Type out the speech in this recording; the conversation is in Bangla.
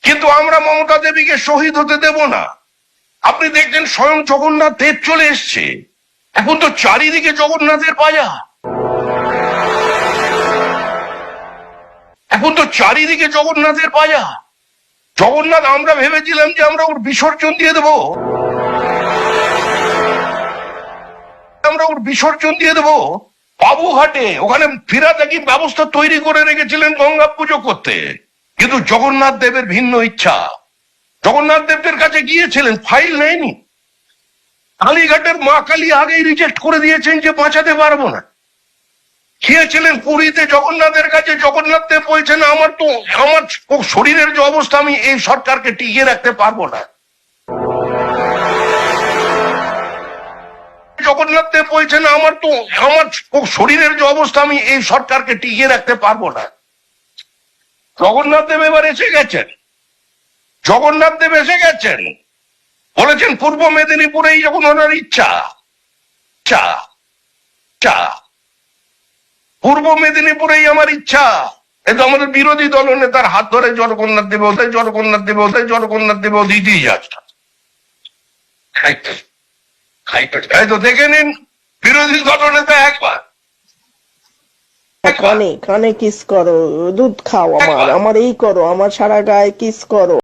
কিন্তু আমরা মমতা দেবীকে শহীদ হতে দেব না। আপনি দেখছেন স্বয়ং জগন্নাথ দেব চলে এসছে, এখন তো চারিদিকে জগন্নাথের বাজা, এখন তো চারিদিকে জগন্নাথের বাজা। জগন্নাথ আমরা ভেবেছিলাম যে আমরা ওর বিসর্জন দিয়ে দেবো, আমরা ওর বিসর্জন দিয়ে দেবো বাবুঘাটে, ওখানে ফিরাতাকি ব্যবস্থা তৈরি করে রেখেছিলেন গঙ্গা পুজো করতে। কিন্তু জগন্নাথ দেবের ভিন্ন ইচ্ছা। জগন্নাথ দেবের কাছে গিয়েছিলেন, ফাইল নেয়নি। কালীঘাটের মা কালী আগেই রিজেক্ট করে দিয়েছেন যে বাঁচাতে পারবো না। গিয়েছিলেন পুরীতে জগন্নাথের কাছে, জগন্নাথ দেব বলছেন আমার শরীরের যে অবস্থা, আমি এই সরকারকে টিকিয়ে রাখতে পারবো না। জগন্নাথ দেব বলছেন আমার শরীরের যে অবস্থা, আমি এই সরকারকে টিকিয়ে রাখতে পারবো না। জগন্নাথ দেব এবার এসে গেছেন, জগন্নাথ দেব এসে গেছেন, বলেছেন পূর্ব মেদিনীপুরেই যখন ওনার ইচ্ছা, পূর্ব মেদিনীপুরেই আমার ইচ্ছা। কিন্তু আমাদের বিরোধী দল নেতার হাত ধরে জগন্নাথ দেব ওদের, জগন্নাথ দেব ওদের, জগন্নাথ দেব দিতেই যাচ্ছে। এই তো দেখে নিন বিরোধী দল নেতা একবার কানে কানে কিস করো, দুধ খাও, আমার এই করো, আমার সারা গায়ে কিস করো।